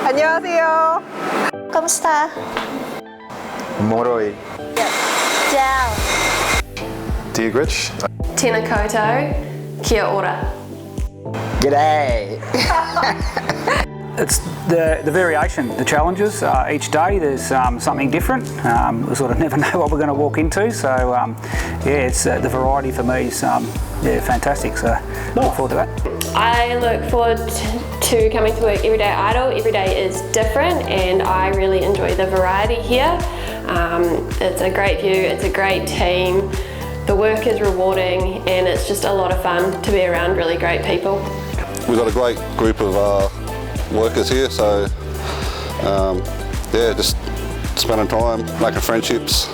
안녕하세요. Kamusta? Moroi. Ciao. Tigridge. Tēnā koutou, kia ora. G'day. It's the variation, the challenges. Each day there's something different. We sort of never know what we're going to walk into. So yeah, it's the variety for me is fantastic. So look forward to that. I look forward to coming to work every day at Idol. Every day is different and I really enjoy the variety here. It's a great view, it's a great team, the work is rewarding and it's just a lot of fun to be around really great people. We've got a great group of workers here, so yeah, just spending time, making friendships.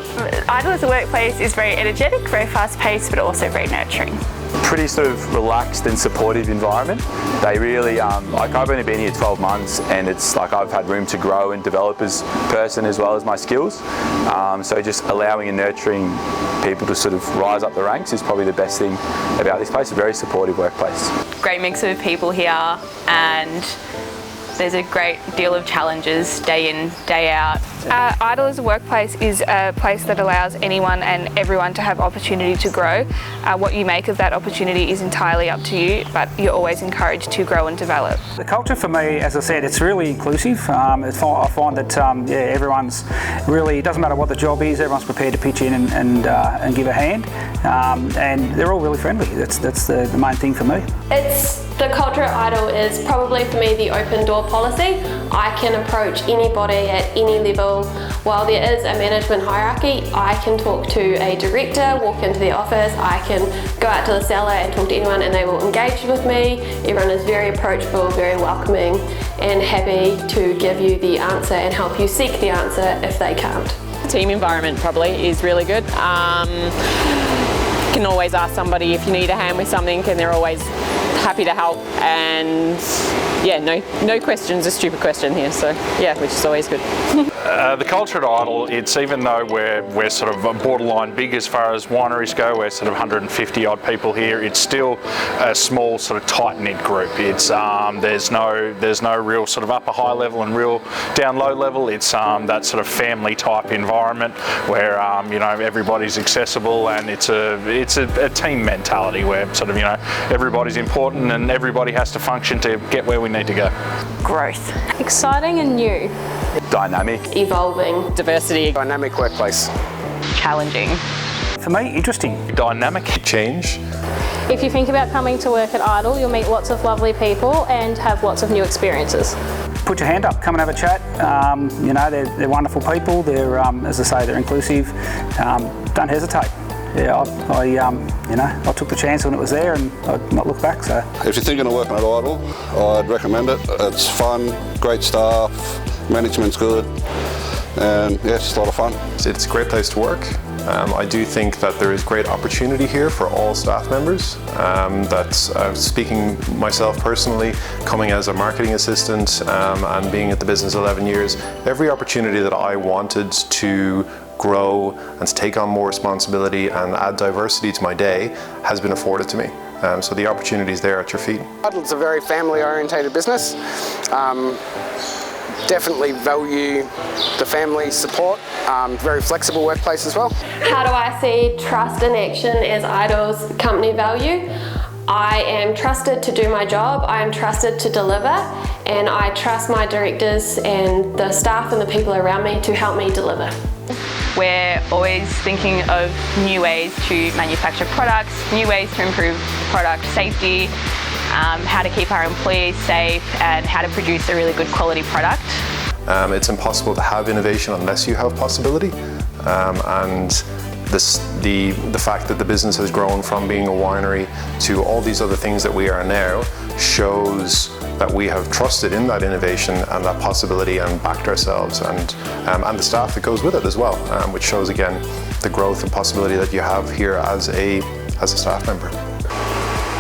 Idol as a workplace is very energetic, very fast paced, but also very nurturing. Pretty sort of relaxed and supportive environment. They really, like I've only been here 12 months and it's like I've had room to grow and develop as a person as well as my skills. So just allowing and nurturing people to sort of rise up the ranks is probably the best thing about this place, a very supportive workplace. Great mix of people here and there's a great deal of challenges day in, day out. Idol as a workplace is a place that allows anyone and everyone to have opportunity to grow. What you make of that opportunity is entirely up to you, but you're always encouraged to grow and develop. The culture for me, as I said, it's really inclusive. I find that yeah, everyone's really, it doesn't matter what the job is, everyone's prepared to pitch in and give a hand. And they're all really friendly. That's the main thing for me. The culture at Idol is probably for me the open door policy. I can approach anybody at any level. While there is a management hierarchy, I can talk to a director, walk into the office, I can go out to the cellar and talk to anyone and they will engage with me. Everyone is very approachable, very welcoming and happy to give you the answer and help you seek the answer if they can't. Team environment probably is really good. You can always ask somebody if you need a hand with something and they're always happy to help, and yeah, no question's a stupid question here, so yeah, which is always good. The culture at Idol, it's even though we're sort of borderline big as far as wineries go, we're sort of 150 odd people here, it's still a small sort of tight-knit group. It's there's no real sort of upper high level and real down low level. It's that sort of family type environment where you know, everybody's accessible and it's a team mentality where sort of, you know, everybody's important and everybody has to function to get where we need to go. Growth. Exciting and new. Dynamic. Evolving. Diversity. Dynamic workplace. Challenging. For me, interesting. Dynamic. Change. If you think about coming to work at Idol, you'll meet lots of lovely people and have lots of new experiences. Put your hand up, come and have a chat. You know, they're wonderful people. They're, as I say, they're inclusive. Don't hesitate. Yeah, I took the chance when it was there and I'd not look back. So, if you're thinking of working at Idol, I'd recommend it. It's fun, great staff, management's good, and yeah, it's just a lot of fun. It's a great place to work. I do think that there is great opportunity here for all staff members. Speaking myself personally, coming as a marketing assistant and being at the business 11 years, every opportunity that I wanted to grow and to take on more responsibility and add diversity to my day has been afforded to me. So the opportunity is there at your feet. Idol's a very family-orientated business. Definitely value the family support. Very flexible workplace as well. How do I see trust in action as Idol's company value? I am trusted to do my job, I am trusted to deliver, and I trust my directors and the staff and the people around me to help me deliver. We're always thinking of new ways to manufacture products, new ways to improve product safety, how to keep our employees safe and how to produce a really good quality product. It's impossible to have innovation unless you have possibility, and the fact that the business has grown from being a winery to all these other things that we are now shows that we have trusted in that innovation and that possibility and backed ourselves and the staff that goes with it as well, which shows again the growth and possibility that you have here as a staff member.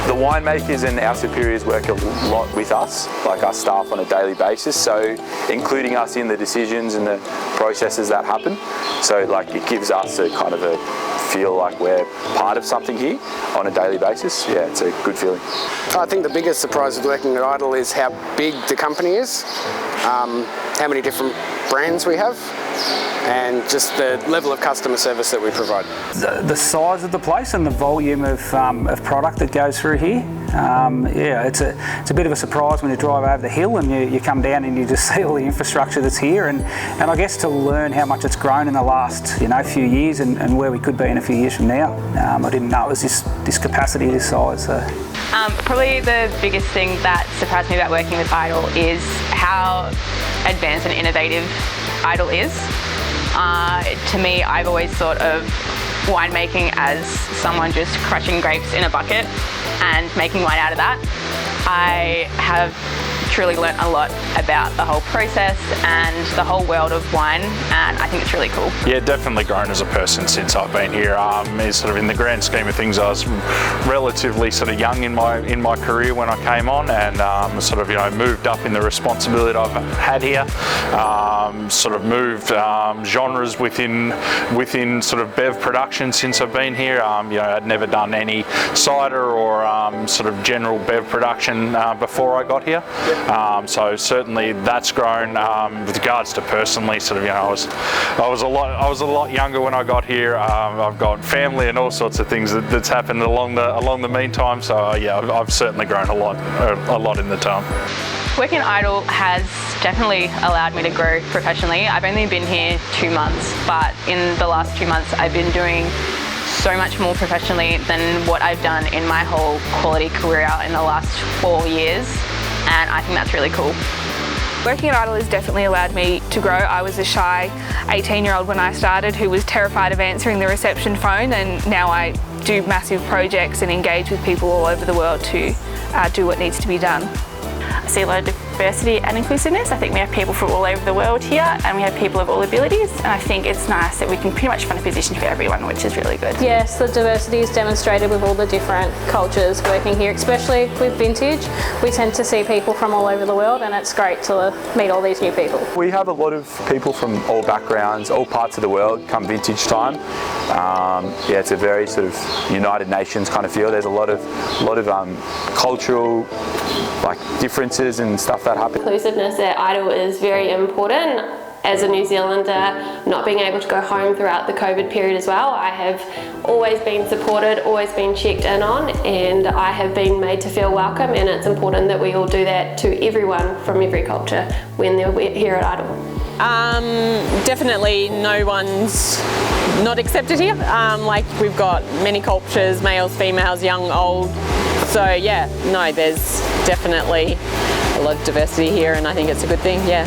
The winemakers and our superiors work a lot with us, like us staff, on a daily basis, so including us in the decisions and the processes that happen. So like it gives us a kind of a feel like we're part of something here on a daily basis. Yeah, it's a good feeling. I think the biggest surprise of working at Idol is how big the company is, how many different brands we have, and just the level of customer service that we provide. The size of the place and the volume of product that goes through here, yeah, it's a bit of a surprise when you drive over the hill and you come down and you just see all the infrastructure that's here, and I guess to learn how much it's grown in the last few years and where we could be in a few years from now. I didn't know it was this capacity, this size. So. Probably the biggest thing that surprised me about working with Idol is how advanced and innovative Idol is. To me, I've always thought of winemaking as someone just crushing grapes in a bucket and making wine out of that. I have truly learnt a lot about the whole process and the whole world of wine, and I think it's really cool. Yeah, definitely grown as a person since I've been here. It's sort of in the grand scheme of things, I was relatively sort of young in my career when I came on, and sort of moved up in the responsibility I've had here. Sort of moved genres within sort of bev production since I've been here. I'd never done any cider or sort of general bev production before I got here. So certainly that's grown. With regards to personally, sort of, I was a lot younger when I got here. I've got family and all sorts of things that's happened along the meantime. So yeah, I've certainly grown a lot in the time. Working at Idol has definitely allowed me to grow professionally. I've only been here 2 months, but in the last 2 months I've been doing so much more professionally than what I've done in my whole quality career in the last 4 years, and I think that's really cool. Working at Idol has definitely allowed me to grow. I was a shy 18-year-old when I started who was terrified of answering the reception phone, and now I do massive projects and engage with people all over the world to do what needs to be done. I see a lot of diversity and inclusiveness. I think we have people from all over the world here, and we have people of all abilities, and I think it's nice that we can pretty much find a position for everyone, which is really good. Yes, the diversity is demonstrated with all the different cultures working here, especially with vintage. We tend to see people from all over the world, and it's great to meet all these new people. We have a lot of people from all backgrounds, all parts of the world come vintage time. Yeah, it's a very sort of United Nations kind of feel. There's a lot of cultural differences and stuff that happen. Inclusiveness at Idol is very important. As a New Zealander, not being able to go home throughout the COVID period as well, I have always been supported, always been checked in on, and I have been made to feel welcome, and it's important that we all do that to everyone from every culture when they're here at Idol. Definitely no one's not accepted here. We've got many cultures, males, females, young, old. So yeah, no, there's definitely a lot of diversity here, and I think it's a good thing. Yeah.